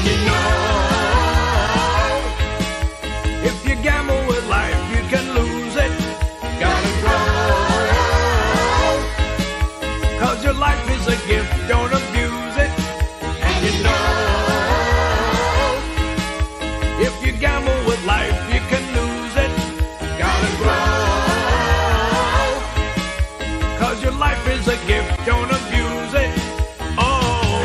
you know, if you gamble with life, you can lose it. Gotta grow, 'cause your life is a gift, don't abuse it. And you know, if you gamble with life, you can lose it. Gotta grow, 'cause your life is a gift, don't abuse it. Oh,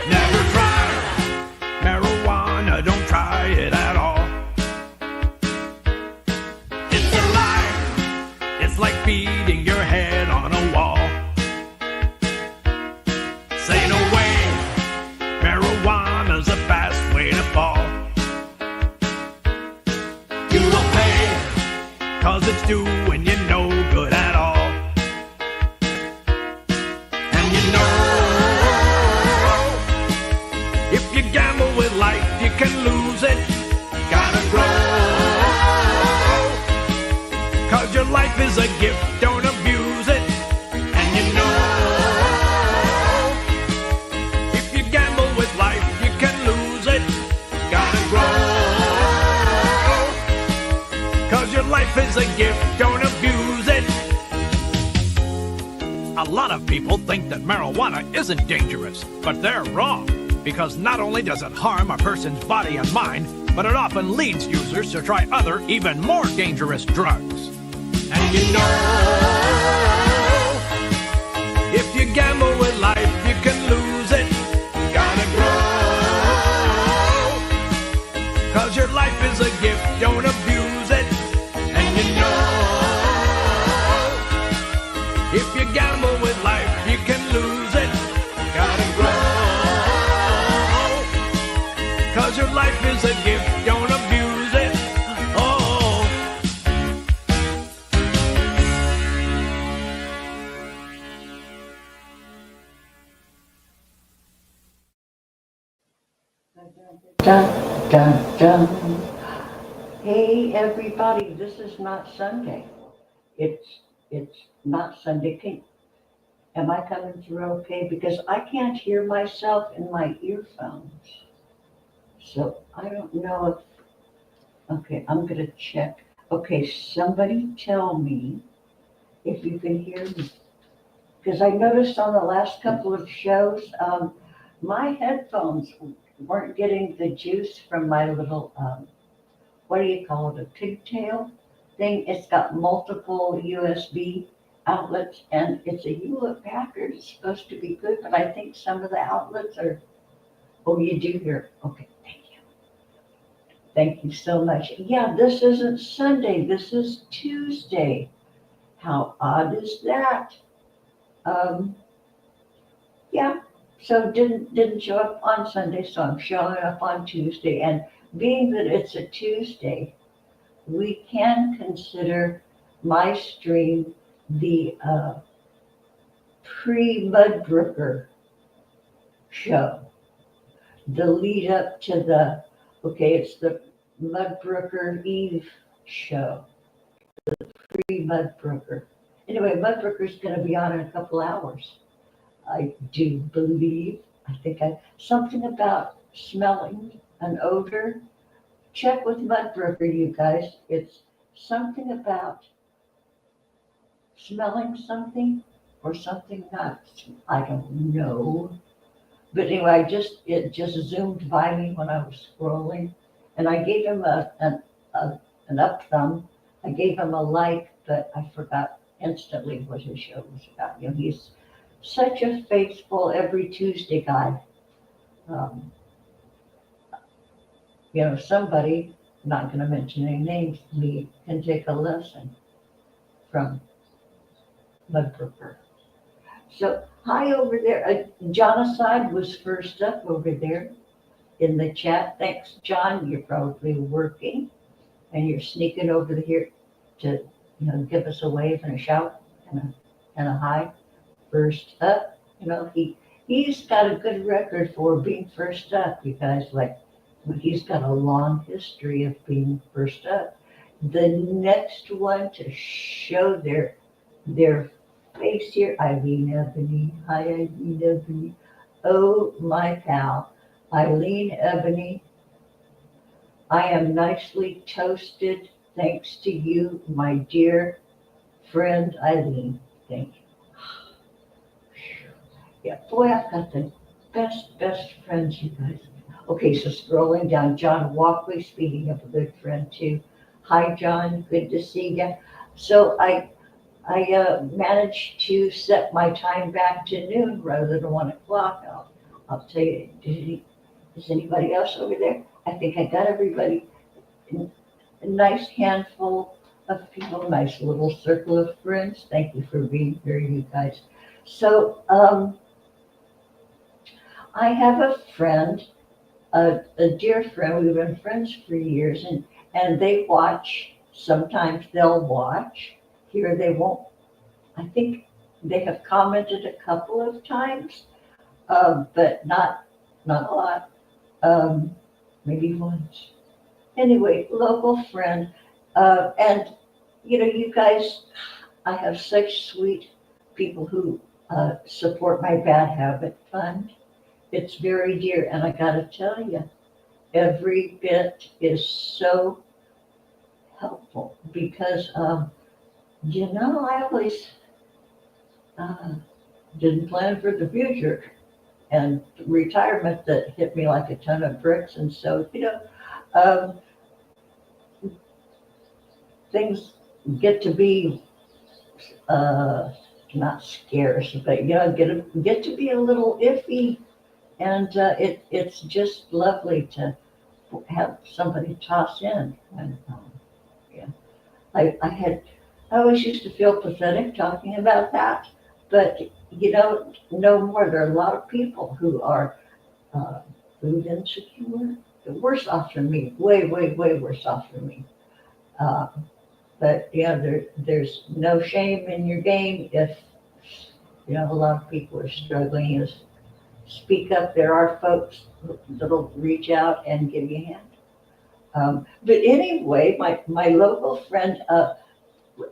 never try marijuana, don't try it at all. It's a lie, it's like beating your head on a wall. Say no way, marijuana's a fast way to fall. You will pay, 'cause it's doing you no good at all. And you know, if you gamble with life, you can lose it. Gotta grow, 'cause your life is a gift, don't abuse it. And you know, if you gamble with life, you can lose it. Gotta grow, 'cause your life is a gift, don't abuse it. A lot of people think that marijuana isn't dangerous, but they're wrong. Because not only does it harm a person's body and mind, but it often leads users to try other, even more dangerous drugs. And you know, if you gamble with life, you can lose it. Gotta grow, 'cause your life is a gift, don't abuse it. And you know, if you gamble with life, you can lose it. Gotta grow, 'cause your life is a gift, don't abuse it. Oh. Dun, dun, dun. Hey everybody, this is not Sunday. It's not Sunday. Am I coming through okay? Because I can't hear myself in my earphones. So I don't know if, okay, I'm gonna check. Okay, somebody tell me if you can hear me. Because I noticed on the last couple of shows, my headphones weren't getting the juice from my little, what do you call it, a pigtail thing? It's got multiple USB outlets, and it's a Hewlett Packard. It's supposed to be good, but I think some of the outlets are, oh, you do hear, okay, thank you. Thank you so much. Yeah, this isn't Sunday, this is Tuesday. How odd is that? Yeah, so didn't show up on Sunday, so I'm showing up on Tuesday. And being that it's a Tuesday, we can consider my stream the pre-Mudbrooker show, the lead up to the, okay, it's the Mudbrooker Eve show, the pre-Mudbrooker. Anyway, Mudbrooker's going to be on in a couple hours. I do believe, something about smelling an odor. Check with Mudbrooker, you guys. It's something about smelling something or something not. I don't know. But anyway, it just zoomed by me when I was scrolling, and I gave him an up thumb. I gave him a like, but I forgot instantly what his show was about. You know, he's such a faithful every Tuesday guy. You know, somebody, not going to mention any names, me, can take a lesson from Mudbrooker. So, hi over there. Jonaside was first up over there in the chat. Thanks, John. You're probably working, and you're sneaking over here to, you know, give us a wave and a shout and a hi. First up, you know, he's got a good record for being first up, because like he's got a long history of being first up. The next one to show their face here. Eileen Ebony. Hi, Eileen Ebony. Oh, my pal. Eileen Ebony. I am nicely toasted thanks to you, my dear friend Eileen. Thank you. Yeah, boy, I've got the best friends, you guys. Okay, so scrolling down, John Walkley, speaking of a good friend too. Hi, John, good to see you. So I managed to set my time back to noon rather than 1 o'clock. I'll tell you, is anybody else over there? I think I got everybody. A nice handful of people, nice little circle of friends. Thank you for being here, you guys. So, I have a friend, a dear friend. We've been friends for years, and they watch. Sometimes they'll watch. Here they won't. I think they have commented a couple of times, but not a lot. Maybe once. Anyway, local friend, and you guys. I have such sweet people who support my bad habit fund. It's very dear, and I gotta tell you, every bit is so helpful because, I always uh, didn't plan for the future and retirement that hit me like a ton of bricks. And so, um, things get to be uh, not scarce, but get to be a little iffy. And it's just lovely to have somebody toss in. And yeah, I always used to feel pathetic talking about that, but no more. There are a lot of people who are uh, food insecure. They're worse off than me, way, way, way worse off than me. Uh, but yeah, there's no shame in your game if a lot of people are struggling. Is speak up. There are folks that'll reach out and give you a hand. But anyway, my local friend,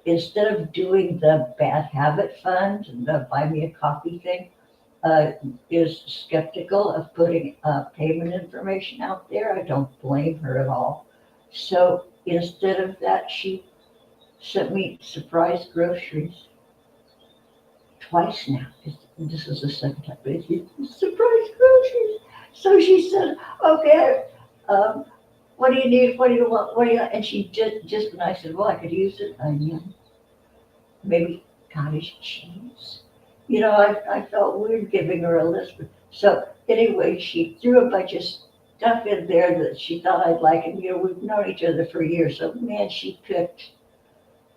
instead of doing the bad habit fund, the buy me a coffee thing, uh, is skeptical of putting payment information out there. I don't blame her at all. So instead of that, she sent me surprise groceries twice now. This is the second time, but it's surprise groceries. So she said, okay, um, what do you need? What do you want? What do you? And she just when I said, well, I could use it, onion, maybe cottage cheese. I felt weird giving her a list. So anyway, she threw a bunch of stuff in there that she thought I'd like, and we've known each other for years. So man, she picked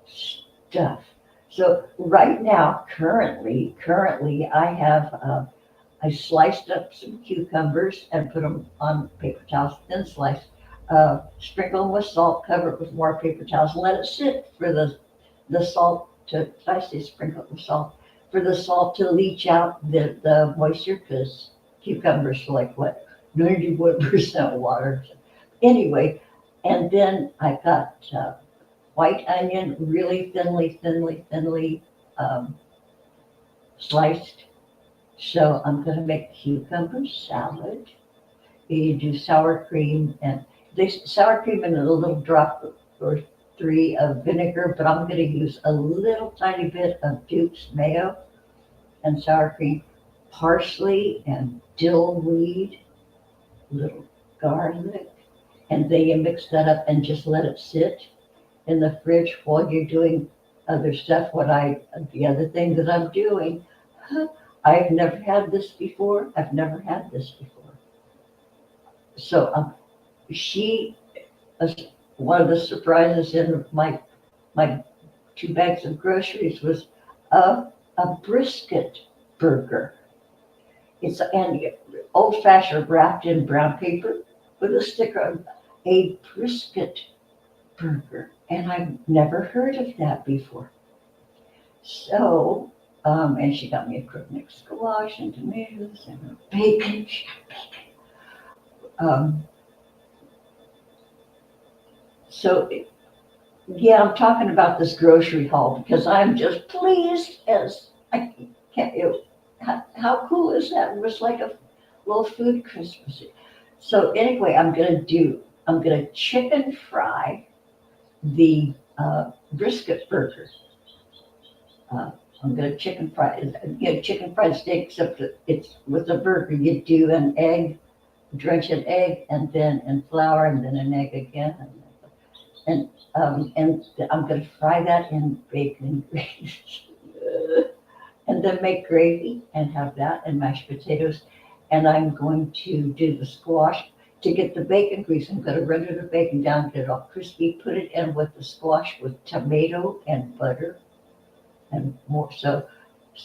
stuff. So right now, currently, I sliced up some cucumbers and put them on paper towels, thin slice. Sprinkle them with salt, cover it with more paper towels, and let it sit for the salt to. I say sprinkle it with salt for the salt to leach out the moisture because cucumbers are like what 91% water. Anyway, and then I got white onion, really thinly sliced. So I'm going to make cucumber salad. You do sour cream and sour cream and a little drop or three of vinegar, but I'm going to use a little tiny bit of Duke's mayo and sour cream, parsley and dill weed, little garlic, and then you mix that up and just let it sit in the fridge while you're doing other stuff. The other thing that I'm doing, I've never had this before. I've never had this before. So she, one of the surprises in my 2 bags of groceries was a brisket burger. It's and old fashioned wrapped in brown paper with a sticker on a brisket burger. And I've never heard of that before. So, and she got me a crookneck squash and tomatoes and bacon. She got bacon. So, yeah, I'm talking about this grocery haul because I'm just pleased as I can't, how cool is that? It was like a little food Christmas. So anyway, I'm gonna chicken fry the brisket burger. Uh, I'm gonna chicken fry, chicken fried steak, except that it's with a burger. You do an egg, drench an egg, and then in flour, and then an egg again, and I'm gonna fry that in bacon grease, and then make gravy and have that and mashed potatoes. And I'm going to do the squash to get the bacon grease. I'm gonna render the bacon down, get it all crispy, put it in with the squash with tomato and butter and more. So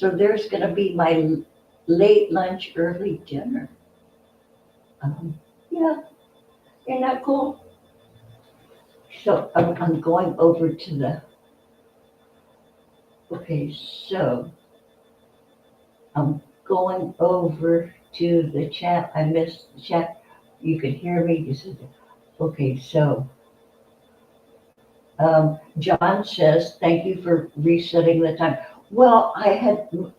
there's gonna be my late lunch, early dinner. Yeah, isn't that cool? So I'm going over to okay, so I'm going over to the chat. I missed the chat. You can hear me. You said, okay, so John says, thank you for resetting the time. Well,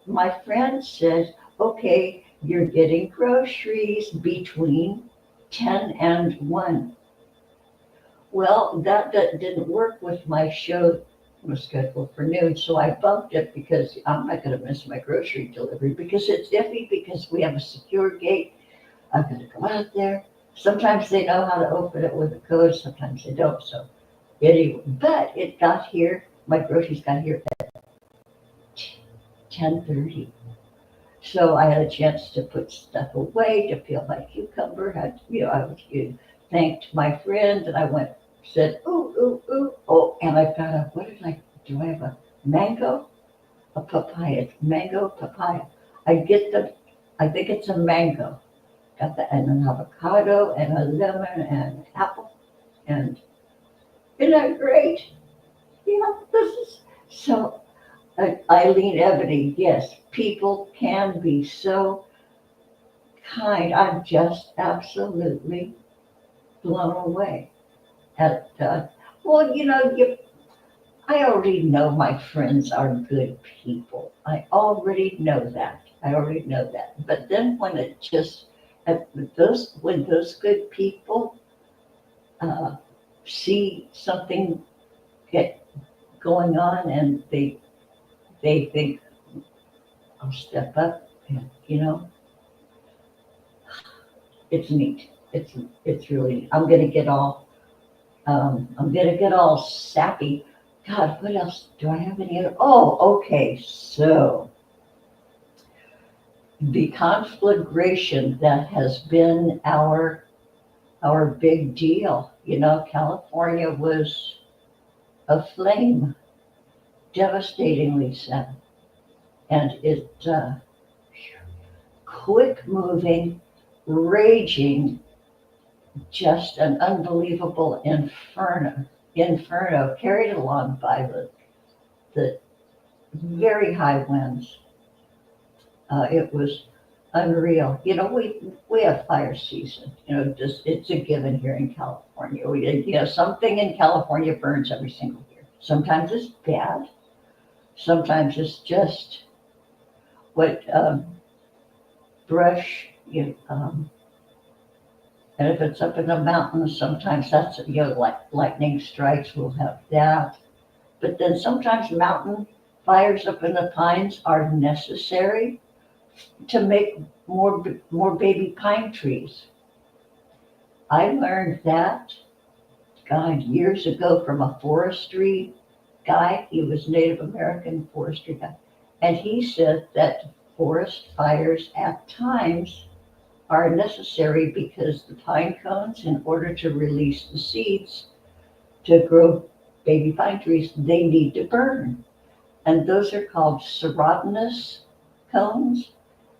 my friend says, okay, you're getting groceries between 10 and 1. Well, that didn't work with my show. Was scheduled for noon, so I bumped it because I'm not going to miss my grocery delivery because it's iffy because we have a secure gate. I'm going to go out there. Sometimes they know how to open it with a code, sometimes they don't. So anyway, but it got here. My groceries got here at 10:30. So I had a chance to put stuff away, to peel my cucumber. Thanked my friend, and I went, said, ooh, ooh, ooh. Oh, and I found out, do I have a mango? A papaya, mango, papaya. I think it's a mango. Got that, and an avocado, and a lemon, and an apple. And isn't that great? Yeah, this is, so Eileen Ebony, yes, people can be so kind. I'm just absolutely blown away at, well, I already know my friends are good people. I already know that. But then when those good people see something get going on and they think I'll step up, and it's neat. It's really. I'm gonna get all sappy. God, what else do I have any other? Oh, okay. So the conflagration that has been our big deal. California was aflame, devastatingly so, and it quick moving, raging, just an unbelievable inferno carried along by the very high winds. It was unreal. We have fire season. Just it's a given here in California. Something in California burns every single year. Sometimes it's bad. Sometimes it's just what brush. And if it's up in the mountains, sometimes that's like lightning strikes. We'll have that. But then sometimes mountain fires up in the pines are necessary to make more baby pine trees. I learned that, God, years ago from a forestry guy. He was Native American forestry guy. And he said that forest fires at times are necessary because the pine cones, in order to release the seeds to grow baby pine trees, they need to burn. And those are called serotinous cones,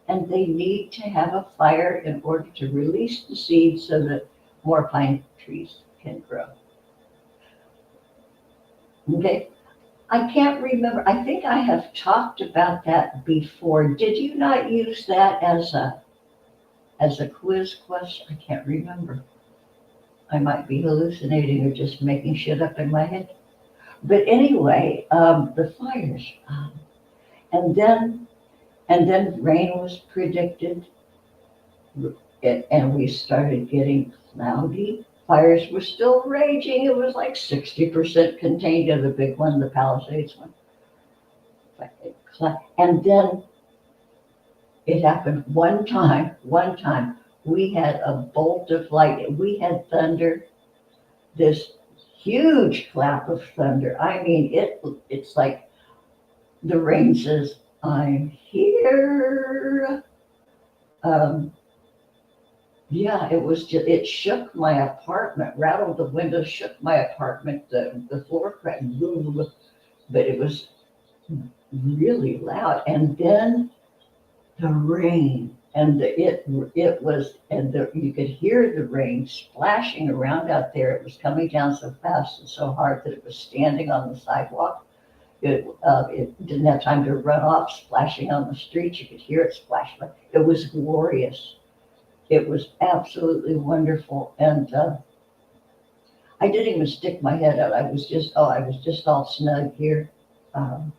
and they need to have a fire in order to release the seeds so that more pine trees can grow. Okay, I can't remember. I think I have talked about that before. Did you not use that as a quiz question? I can't remember. I might be hallucinating or just making shit up in my head. But anyway, the fires. And then rain was predicted, and we started getting cloudy. Fires were still raging. It was like 60% contained in the big one, the Palisades one. And then it happened one time, we had a bolt of light. We had thunder, this huge clap of thunder. I mean, it's like the rain says, I'm here. Um, yeah, it shook my apartment, rattled the windows, shook my apartment, the floor cracked, but it was really loud. And then the rain, and it was, and you could hear the rain splashing around out there. It was coming down so fast and so hard that it was standing on the sidewalk. It didn't have time to run off, splashing on the street. You could hear it splash. It was glorious. It was absolutely wonderful, and I didn't even stick my head out. I was just all snug here, and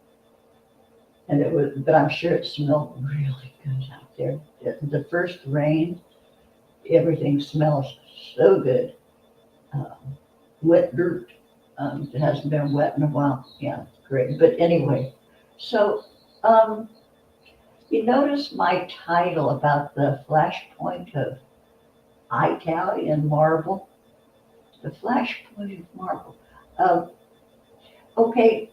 it was. But I'm sure it smelled really good out there. The first rain, everything smells so good. Wet dirt. It hasn't been wet in a while. Yeah, great. But anyway, so you notice my title about the flashpoint of Italian marble, the flashpoint of marble. Okay,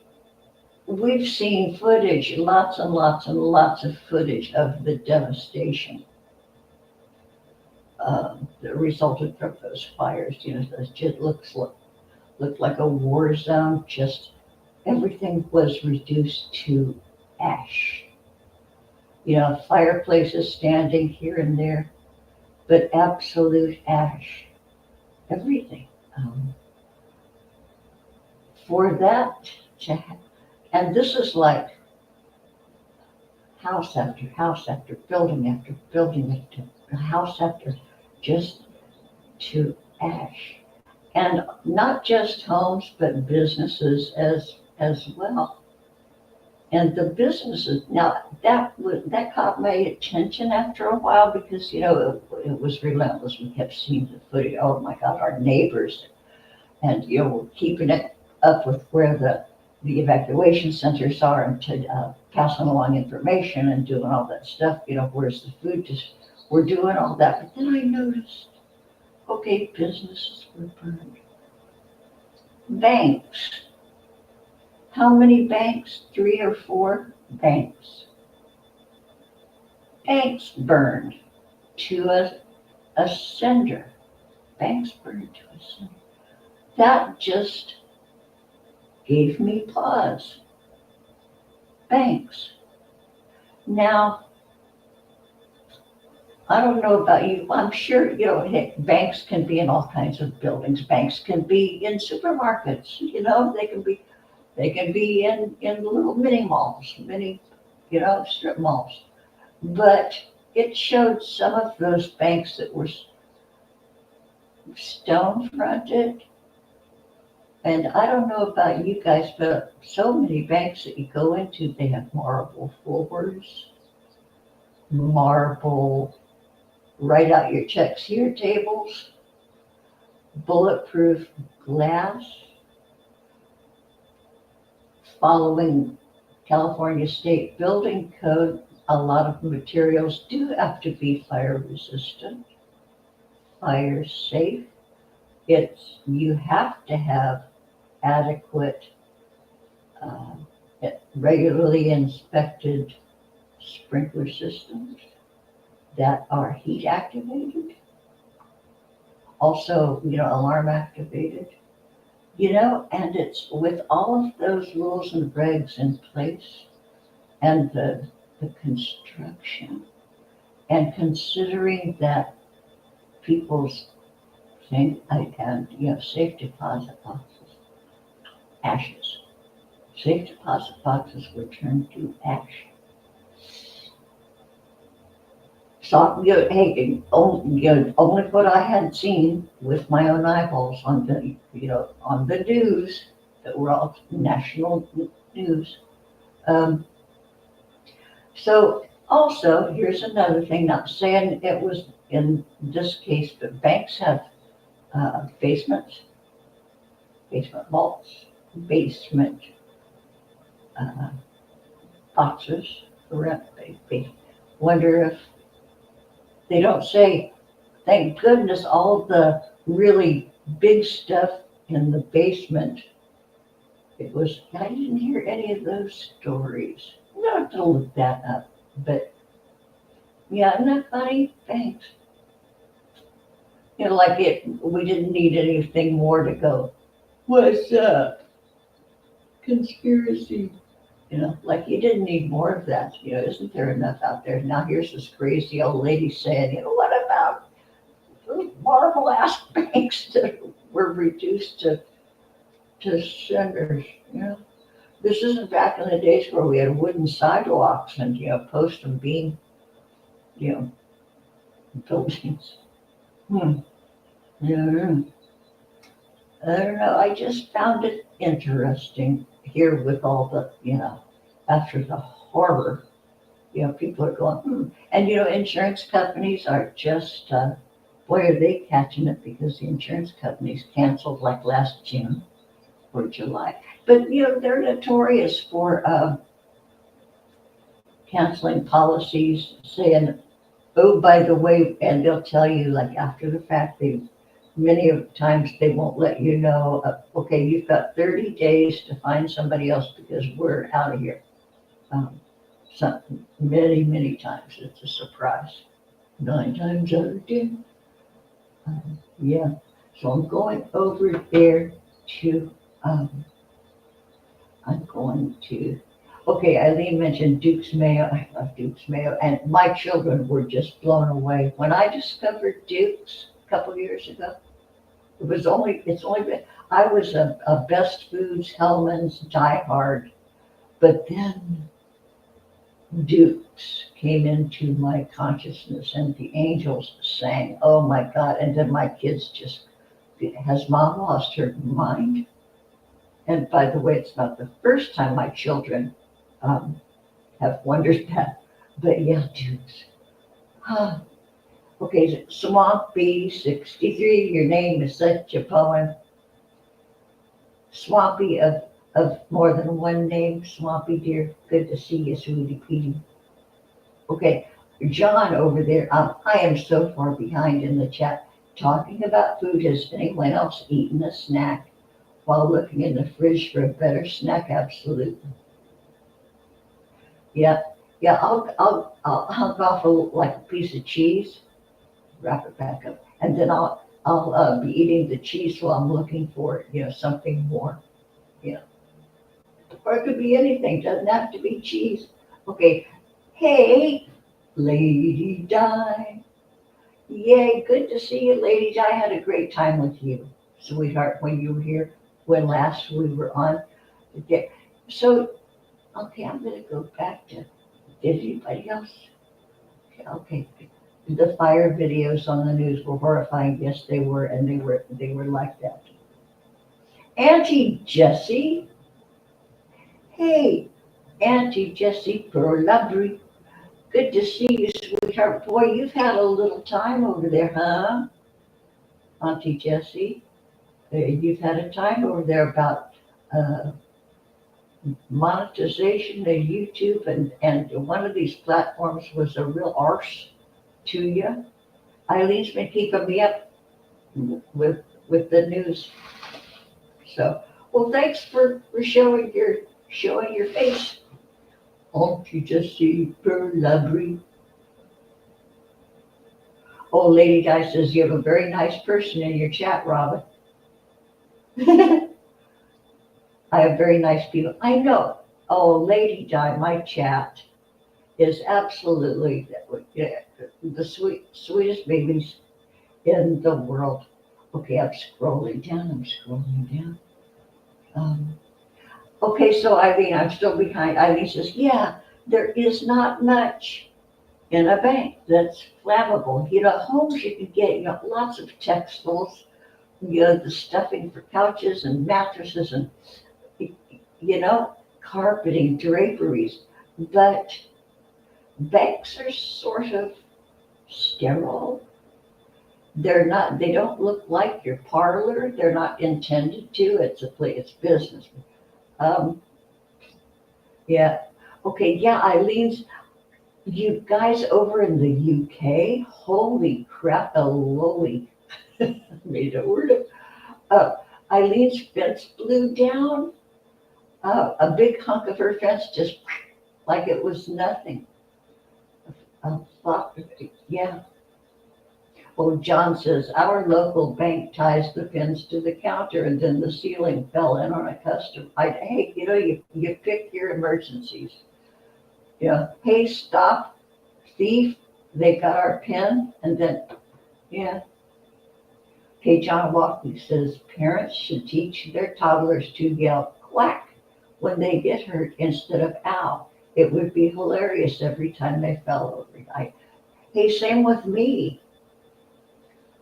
we've seen footage, lots and lots and lots of footage of the devastation that resulted from those fires. You know, it just looked like a war zone. Just everything was reduced to ash. You know, fireplaces standing here and there, but absolute ash. Everything. For that to happen, and this is like house after house after building after house after, just to ash. And not just homes, but businesses as well. And the businesses, now that caught my attention after a while because, you know, it was relentless. We kept seeing the footage. Oh my God, our neighbors. And, you know, we're keeping it up with where the evacuation centers are and to passing along information and doing all that stuff. You know, where's the food? Just, we're doing all that. But then I noticed, okay, businesses were burned. Banks. How many banks? 3 or 4 banks. Banks burned to a cinder. Banks burned to a cinder. That just gave me pause. Banks. Now, I don't know about you. I'm sure, you know, heck, banks can be in all kinds of buildings. Banks can be in supermarkets. You know, they can be in little mini malls, you know, strip malls. But it showed some of those banks that were stone fronted. And I don't know about you guys, but so many banks that you go into, they have marble floors, marble write out your checks here tables, bulletproof glass. Following California State Building Code, a lot of materials do have to be fire resistant, fire safe. You have to have adequate, regularly inspected sprinkler systems that are heat activated. Also, you know, alarm activated. You know, and it's with all of those rules and regs in place and the construction and considering that people's think and you know, safe deposit boxes, ashes. Safe deposit boxes were turned to ash. So, you know, hey, only what I had seen with my own eyeballs on the, you know, on the news that were all national news. So also, here's another thing, not saying it was in this case, but banks have basements, basement vaults, basement uh, boxes for rent. Wonder if they don't say, thank goodness all the really big stuff in the basement. It was, I didn't hear any of those stories. I'll have to look that up. But yeah, isn't that funny? Thanks. Like we didn't need anything more to go. What's up? Conspiracy. Like you didn't need more of that. Isn't there enough out there? Now here's this crazy old lady saying, what about those marble ass banks that were reduced to cinders? This isn't back in the days where we had wooden sidewalks and post and beam, you know, buildings. Hmm. Yeah. I don't know. I just found it interesting here with all the, after the horror, people are going, And, insurance companies are just, boy, are they catching it because the insurance companies canceled like last June or July. But, they're notorious for canceling policies, saying, oh, by the way, and they'll tell you like after the fact, many of the times they won't let you know, okay, you've got 30 days to find somebody else because we're out of here. Many, many times it's a surprise. 9 times out of 10. Yeah, so I'm going over there to, I'm going to, okay, Eileen mentioned Duke's Mayo. I love Duke's Mayo, and my children were just blown away. When I discovered Duke's a couple years ago, it's only been, I was a Best Foods, Hellman's diehard, but then Duke's came into my consciousness and the angels sang, oh my God, and then my kids just, has mom lost her mind? And by the way, it's not the first time my children have wondered that, but yeah, Duke's. Okay, Swampy 63, your name is such a poem. Swampy of more than one name, Swampy dear, good to see you, sweetie Petey. Okay, John over there, I am so far behind in the chat. Talking about food, has anyone else eaten a snack while looking in the fridge for a better snack? Absolutely. Yeah, I'll hunk off like a piece of cheese, wrap it back up, and then I'll be eating the cheese while I'm looking for something more. Yeah, or it could be anything. Doesn't have to be cheese. Okay. Hey, Lady Di. Yay, good to see you, Lady Di. I had a great time with you, sweetheart, when you were here, when last we were on. Okay. So, okay, I'm going to go back to, did anybody else? Okay. The fire videos on the news were horrifying. Yes, they were, and they were like that. Auntie Jessie. Hey, Auntie Jessie Burlabry. Good to see you, sweetheart. Boy, you've had a little time over there, huh? Auntie Jessie, you've had a time over there about monetization of YouTube, and one of these platforms was a real arse to you. Eileen's been keeping me up with the news. So, well, thanks for showing your face. Auntie Jessie Burlabry. Oh, Lady Di says you have a very nice person in your chat, Robin. I have very nice people. I know. Oh, Lady Di, my chat is absolutely the sweetest babies in the world. Okay, I'm scrolling down. Okay, so Eileen, I'm still behind. Eileen says, yeah, there is not much in a bank that's flammable. Homes you can get, lots of textiles, the stuffing for couches and mattresses and, carpeting, draperies. But banks are sort of sterile. They don't look like your parlor. They're not intended to. It's business. Um, yeah. Okay. Yeah. You guys over in the UK, holy crap, a lolly made a word of. Eileen's fence blew down. A big hunk of her fence just like it was nothing. Yeah. Well, John says our local bank ties the pins to the counter, and then the ceiling fell in on a customer. Hey, you pick your emergencies. Yeah. Hey, stop, thief! They got our pin, and then yeah. Hey, John Walkley says parents should teach their toddlers to yell quack when they get hurt instead of ow. It would be hilarious every time they fell over. Hey, same with me.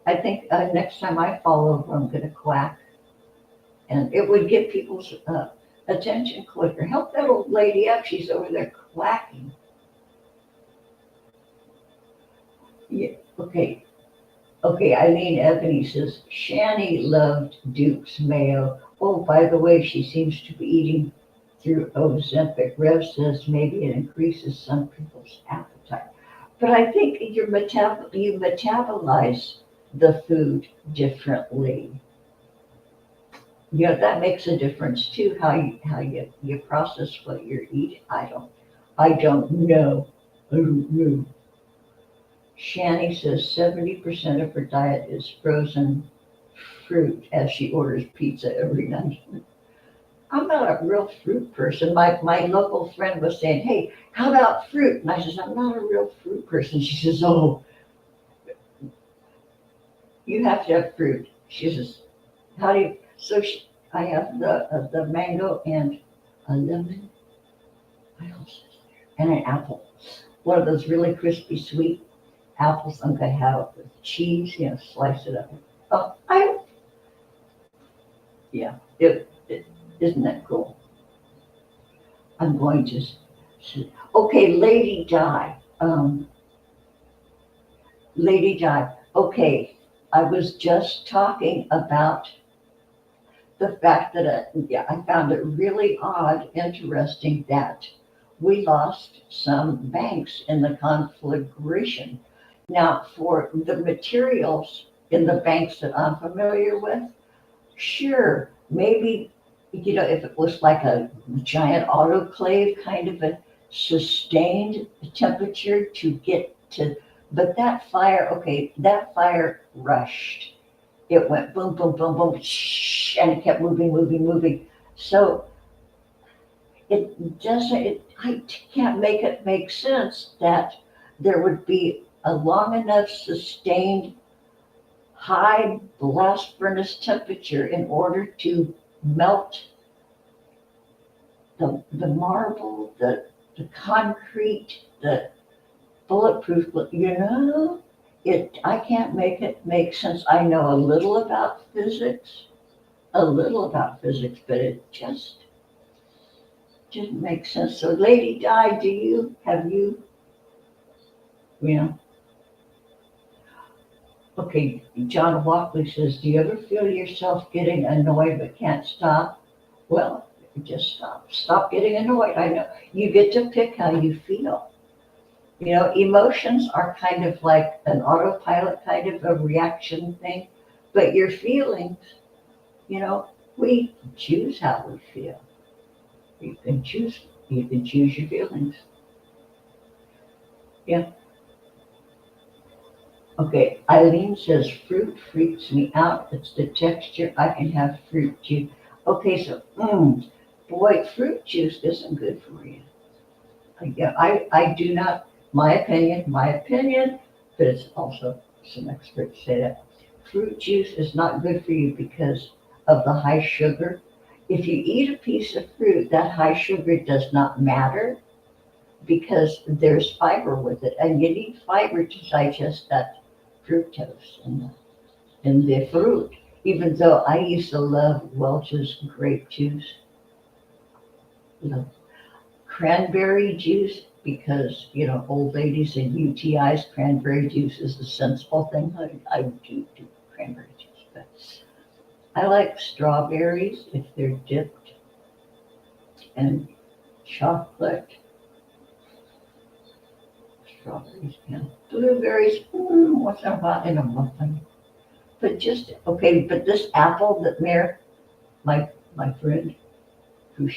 I think next time I fall over, I'm going to quack. And it would get people's attention quicker. Help that old lady up. She's over there quacking. Yeah, okay. Okay, Eileen Ebony says, Shani loved Duke's mayo. Oh, by the way, she seems to be eating through Ozempic. Rev says maybe it increases some people's appetite. But I think you metabolize the food differently. That makes a difference too, how you process what you're eating. I don't know. I don't know. Shani says 70% of her diet is frozen fruit as she orders pizza every night. I'm not a real fruit person. My local friend was saying, hey, how about fruit? And I says, I'm not a real fruit person. She says, oh, you have to have fruit. She says, how do you? I have the mango and a lemon. What else is there? And an apple. One of those really crispy sweet apples I'm going to have with cheese, slice it up. Oh, yeah, isn't that cool? I'm going to, okay, Lady Di. Lady Di, okay, I was just talking about the fact that, I found it really odd, interesting that we lost some banks in the conflagration. Now, for the materials in the banks that I'm familiar with, sure, maybe, if it was like a giant autoclave, kind of a sustained temperature to get to, but that fire rushed. It went boom, boom, boom, boom, shh, and it kept moving, moving, moving. So I can't make it make sense that there would be a long enough sustained high blast furnace temperature in order to melt the marble, the concrete, the bulletproof, I can't make it make sense. I know a little about physics, but it just didn't make sense. So Lady Di, have you, okay, John Walkley says, do you ever feel yourself getting annoyed but can't stop? Well, just stop getting annoyed. I know you get to pick how you feel. Emotions are kind of like an autopilot kind of a reaction thing, but your feelings, we choose how we feel. You can choose your feelings. Yeah. Okay, Eileen says fruit freaks me out. It's the texture. I can have fruit juice. Okay, so boy, fruit juice isn't good for you. I do not. My opinion, but it's also some experts say that fruit juice is not good for you because of the high sugar. If you eat a piece of fruit, that high sugar does not matter because there's fiber with it, and you need fiber to digest that fructose in the fruit. Even though I used to love Welch's grape juice, cranberry juice. because, old ladies and UTIs, cranberry juice is a sensible thing. I do cranberry juice, but I like strawberries if they're dipped, and chocolate, strawberries, and blueberries, once in a while in a muffin. But but this apple that my friend, who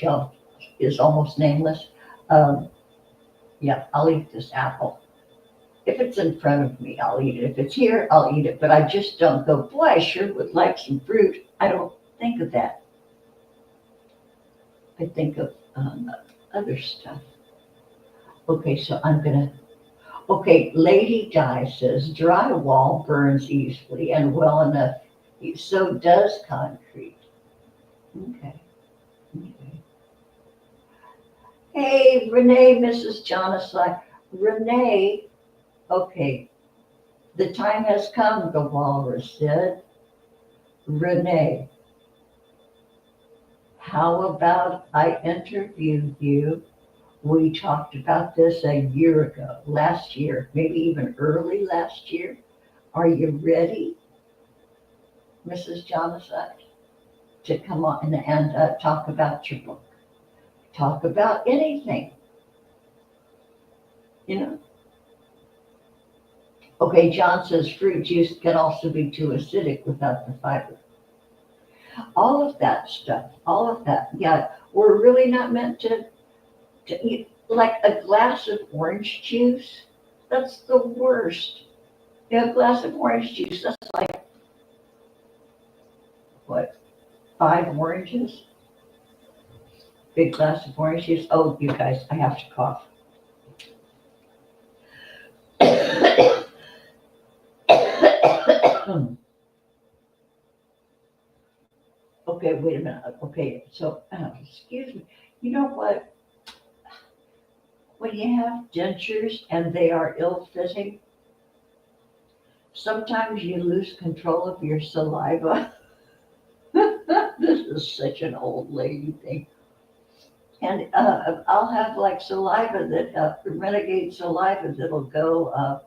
is almost nameless, yeah, I'll eat this apple. If it's in front of me, I'll eat it. If it's here, I'll eat it. But I just don't go, boy, I sure would like some fruit. I don't think of that. I think of other stuff. Okay, so Lady Di says drywall burns easily and well enough. So does concrete. Okay. Hey, Renee, Mrs. Jonasai. Renee, okay, the time has come, the walrus said. Renee, how about I interview you? We talked about this a year ago, last year, maybe even early last year. Are you ready, Mrs. Jonasai, to come on and talk about your book? Talk about anything, Okay, John says fruit juice can also be too acidic without the fiber. All of that stuff, all of that. Yeah, we're really not meant to eat like a glass of orange juice. That's the worst. A glass of orange juice, that's like, what, 5 oranges? Big glass of orange juice. Oh, you guys, I have to cough. Okay, wait a minute. Okay, so, excuse me. You know what? When you have dentures and they are ill-fitting, sometimes you lose control of your saliva. This is such an old lady thing. And I'll have like saliva renegade saliva that'll go,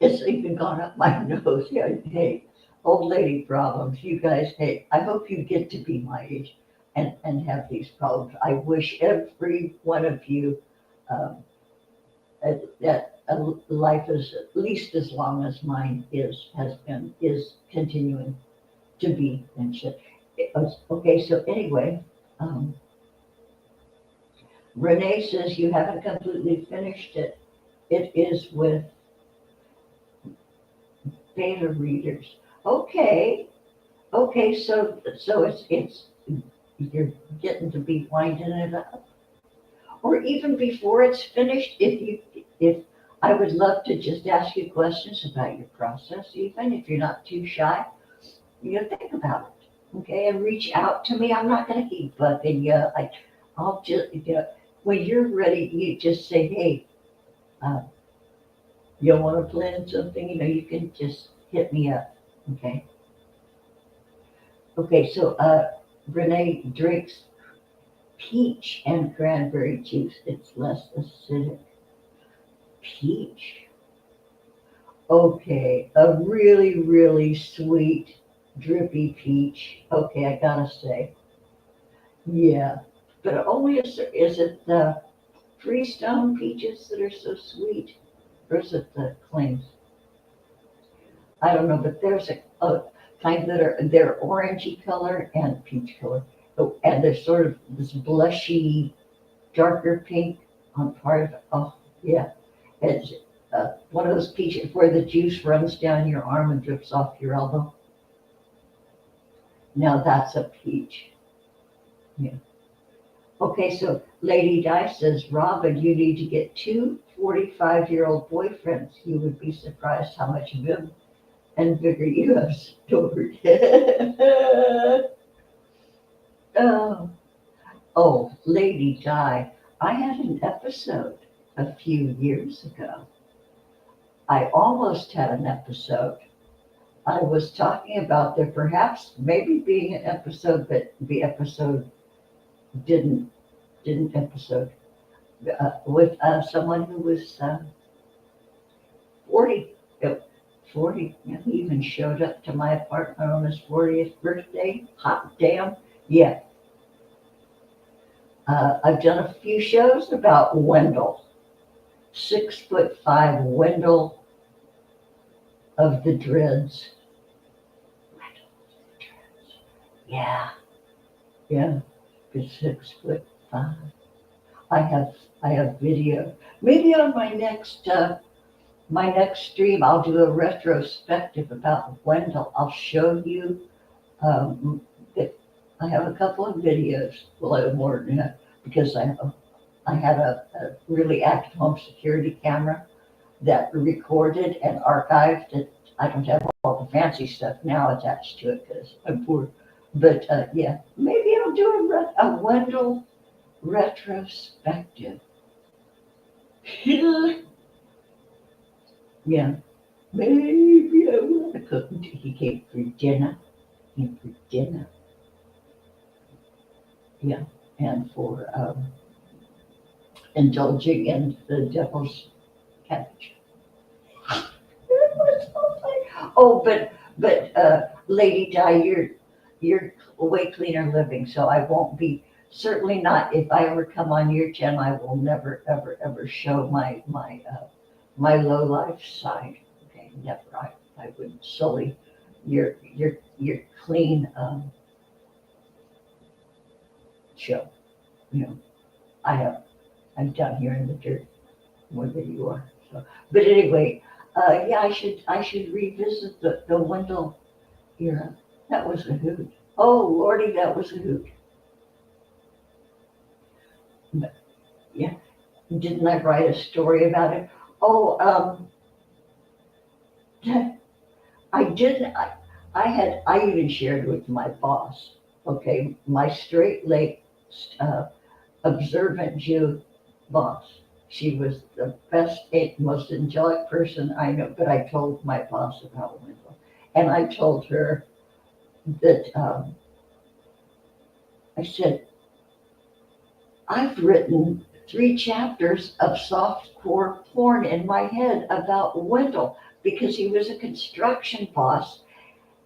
it's even gone up my nose. Yeah, hey, old lady problems. You guys, hey, I hope you get to be my age and have these problems. I wish every one of you that a life is at least as long as mine is continuing to be and shit. Okay, so anyway, Renee says you haven't completely finished it. It is with beta readers. Okay, so it's you're getting to be winding it up, or even before it's finished. If I would love to just ask you questions about your process, even if you're not too shy, think about it, okay, and reach out to me. I'm not going to keep bugging you. I'll just when you're ready, you just say, hey, you want to plan something, you can just hit me up, okay? Okay, so Renee drinks peach and cranberry juice. It's less acidic. Peach. Okay, a really, really sweet, drippy peach. Okay, I gotta say. Yeah, but only is it the Freestone peaches that are so sweet, or is it the claims? I don't know, but there's a kind they're orangey color and peach color. Oh, and they're sort of this blushy, darker pink on part of it. Oh, yeah. It's one of those peaches where the juice runs down your arm and drips off your elbow. Now that's a peach. Yeah. Okay, so Lady Di says, Robin, you need to get 2 45-year-old boyfriends. You would be surprised how much vim and vigor you have stored. Oh, Lady Di, I had an episode a few years ago. I almost had an episode. I was talking about there perhaps maybe being an episode, but the episode didn't episode. with someone who was 40. 40. You know, he even showed up to my apartment on his 40th birthday. Hot damn. Yeah. I've done a few shows about Wendell. 6'5" Wendell of the Dreads. Yeah. Yeah. He's 6'5". I have video. Maybe on my next stream, I'll do a retrospective about Wendell. I'll show you that I have a couple of videos. Well, I have more than that because I had a really active home security camera that recorded and archived it. I don't have all the fancy stuff now attached to it because I'm poor. But yeah, maybe I'll do a Wendell retrospective. Yeah, maybe I will. He came for dinner. Came for dinner. Yeah, and for indulging in the devil's cabbage. It was so funny. Oh, but Lady Di, you're way cleaner living, so I won't be, certainly not, if I ever come on your channel, I will never ever show my low life side. Okay, never. I would sully your clean show. You know, I'm down here in the dirt more than you are. So, but anyway, yeah, I should revisit the Wendell era. That was a hoot. Oh Lordy, that was a hoot. But, yeah, didn't I write a story about it? Oh, I didn't. I even shared with my boss. Okay, my straight laced, observant Jew boss. She was the best, most angelic person I know. But I told my boss about Wendell, and I told her that I said I've written 3 chapters of softcore porn in my head about Wendell because he was a construction boss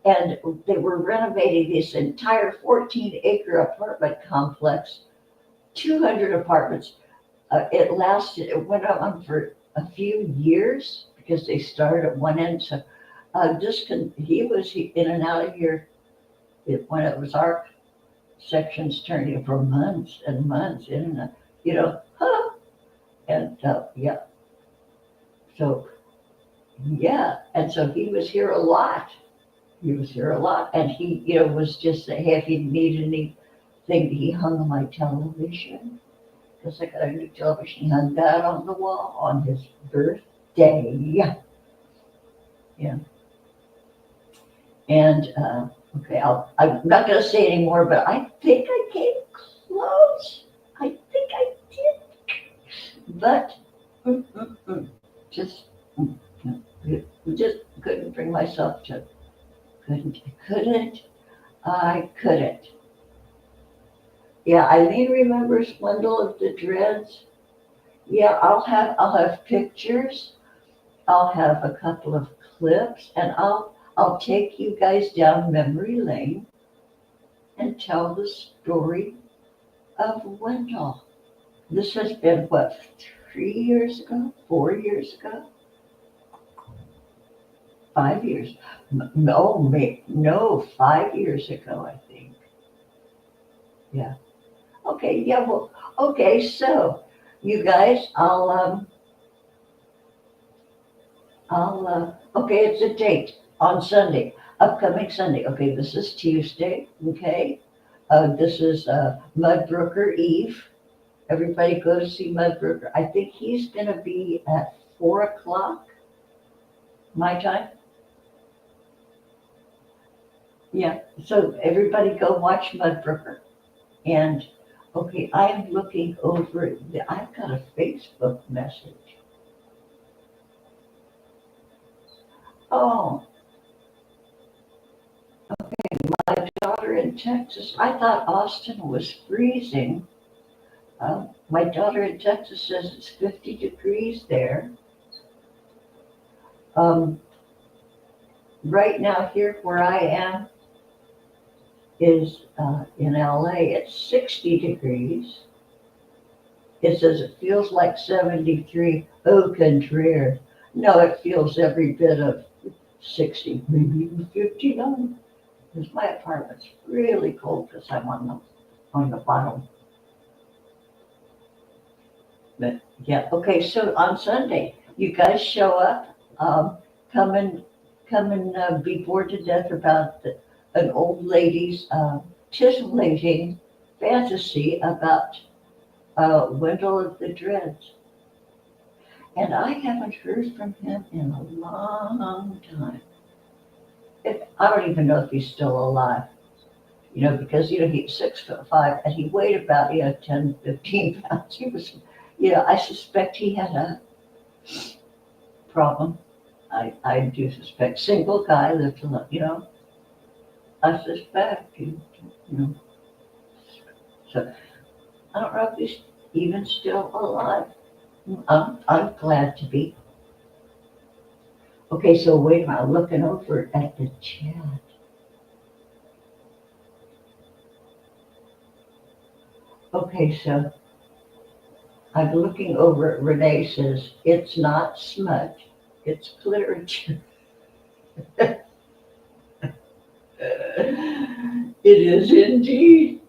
and they were renovating this entire 14-acre apartment complex, 200 apartments. It went on for a few years because they started at one end. So he was in and out of here when it was our sections turning for months and months in and out, huh? And yeah, so yeah, and so he was here a lot. He was here a lot, and he, was just hey, if he needed anything, he hung on my television because I got a new television. He hung that on the wall on his birthday. Yeah, yeah. And okay, I'm not going to say anymore, but I think I came close. I think I did, but just just couldn't bring myself to. I couldn't. Yeah, Eileen remembers Wendell of the Dreads. Yeah, I'll have pictures. I'll have a couple of clips, and I'll take you guys down memory lane and tell the story of Wendell. This has been what, 3 years ago, 4 years ago, 5 years. No, 5 years ago, I think. Yeah. Okay. Yeah. Well. Okay. So, you guys, okay, it's a date on Sunday, upcoming Sunday. Okay, this is Tuesday. Okay, this is Mudbrooker Eve. Everybody go to see Mudbrooker. I think he's gonna be at 4 o'clock my time. Yeah, so everybody go watch Mudbrooker. And okay, I am looking over. I've got a Facebook message. Oh, my daughter in Texas. I thought Austin was freezing, My daughter in Texas says it's 50 degrees there. Um, right now here where I am is in LA, it's 60 degrees. It says it feels like 73. Oh, contraire. No, it feels every bit of 60, maybe even 59. Because my apartment's really cold because I'm on the bottom. But yeah, okay. So on Sunday, you guys show up. Come and be bored to death about an old lady's titillating fantasy about Wendell of the Dreads. And I haven't heard from him in a long time. I don't even know if he's still alive. Because, he's 6'5" and he weighed about, 10, 15 pounds. He was, I suspect he had a problem. I do suspect. Single guy lived alone, I suspect, So I don't know if he's even still alive. I'm glad to be. Okay, so wait a minute, I'm looking over at the chat. Okay, so I'm looking over at Renee says, it's not smudge, it's literature. It is indeed.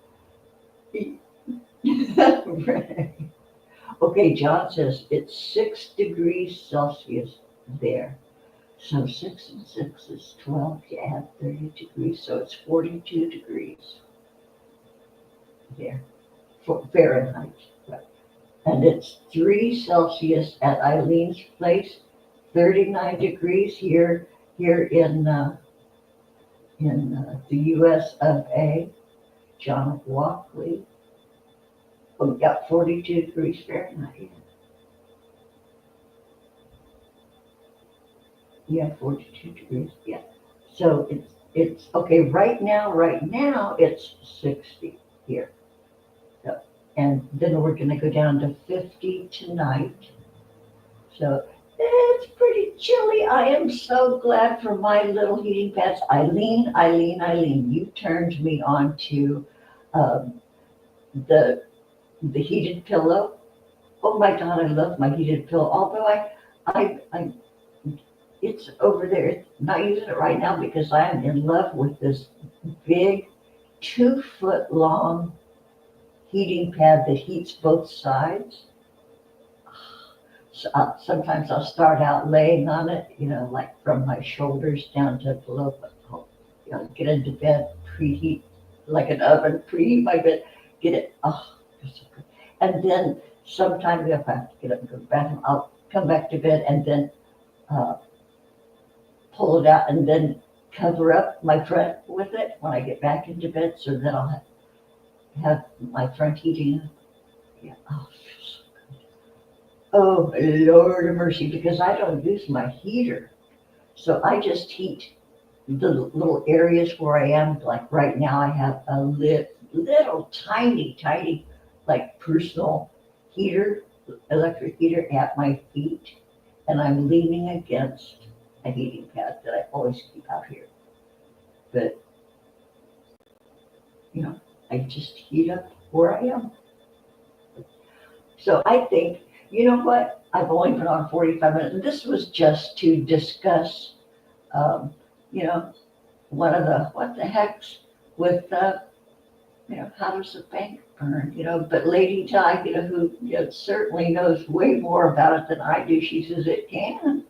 Renee. Okay, John says it's 6 degrees Celsius there. So 6 and 6 is 12. You add 30 degrees, so it's 42 degrees there for Fahrenheit. And it's 3 Celsius at Eileen's place, 39 degrees here in the U.S. of A. John Walkley. We got 42 degrees Fahrenheit. Yeah, 42 degrees. Yeah. So it's okay. Right now it's 60 here. So, and then we're going to go down to 50 tonight. So it's pretty chilly. I am so glad for my little heating pads. Eileen, you turned me on to the heated pillow. Oh my God, I love my heated pillow. Although I it's over there. Not using it right now because I am in love with this big 2-foot long heating pad that heats both sides. So sometimes I'll start out laying on it, like from my shoulders down to below. Get into bed, preheat like an oven, preheat my bed, get it. Oh, it's so good. And then sometimes if I have to get up and go to the bathroom, I'll come back to bed and then pull it out and then cover up my front with it when I get back into bed, so that I'll have my front heating. Yeah. Oh, it feels so good. Oh, Lord of mercy, because I don't use my heater. So I just heat the little areas where I am. Like right now, I have a little tiny, like personal heater, electric heater at my feet, and I'm leaning against a heating pad that I always keep out here. But, I just heat up where I am. So I think, you know what? I've only been on 45 minutes, and this was just to discuss, one of the what the heck's with, how does the bank burn? But Lady Di, who certainly knows way more about it than I do, she says it can.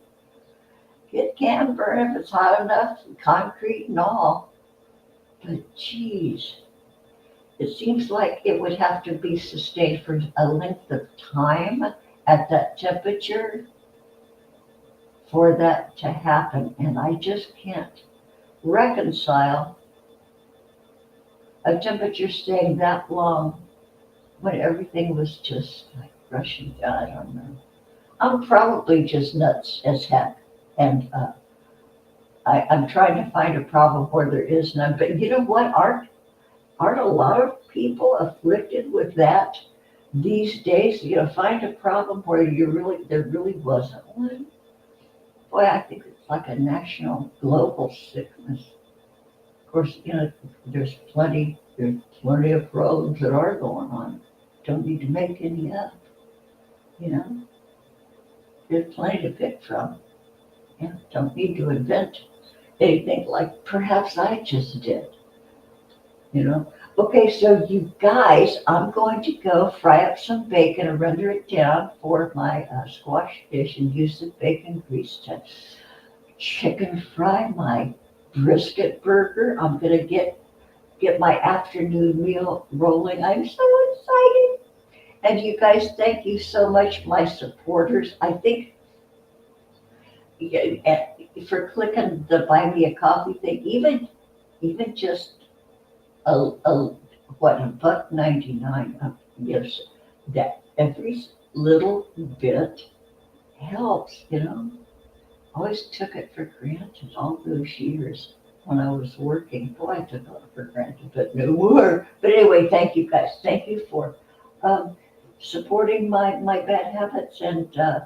It can burn if it's hot enough, concrete and all. But geez, it seems like it would have to be sustained for a length of time at that temperature for that to happen. And I just can't reconcile a temperature staying that long when everything was just like rushing down. I don't know. I'm probably just nuts as heck. And I'm trying to find a problem where there is none. But you know what? Aren't a lot of people afflicted with that these days, find a problem where there really wasn't one. Boy, I think it's like a national global sickness. Of course, there's plenty of problems that are going on. Don't need to make any up, you know. There's plenty to pick from. Yeah, don't need to invent anything like perhaps I just did, you know. Okay, so you guys, I'm going to go fry up some bacon and render it down for my squash dish and use the bacon grease to chicken fry my brisket burger. I'm gonna get my afternoon meal rolling. I'm so excited. And you guys, thank you so much, my supporters. I think yeah, for clicking the buy me a coffee thing, even just a what, $1.99. Yes, that every little bit helps. Always took it for granted all those years when I was working. Boy, I took it for granted, but no more. But anyway, thank you guys. Thank you for um, supporting my bad habits, and yeah,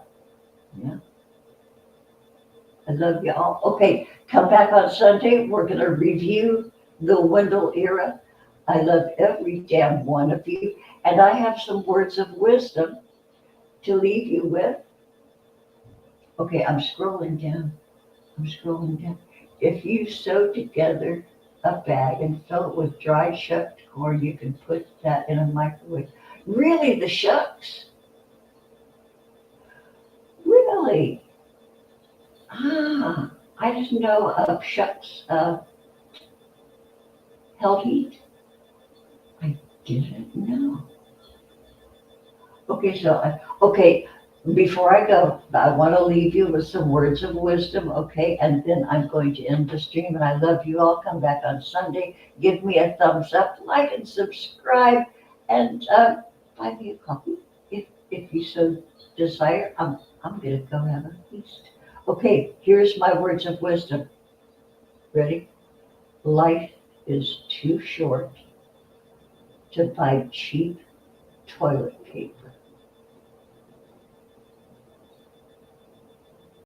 I love you all. Okay, come back on Sunday. We're gonna review the Wendell era. I love every damn one of you, and I have some words of wisdom to leave you with. Okay, I'm scrolling down. I'm scrolling down. If you sew together a bag and fill it with dry shucked corn, you can put that in a microwave. Really, the shucks? Really? I didn't know shucks held heat. I didn't know. Okay, okay, before I go, I want to leave you with some words of wisdom, okay? And then I'm going to end the stream, and I love you all. Come back on Sunday. Give me a thumbs up, like and subscribe, and buy me a coffee if you so desire. I'm gonna go have a feast. Okay, here's my words of wisdom. Ready? Life is too short to buy cheap toilet paper.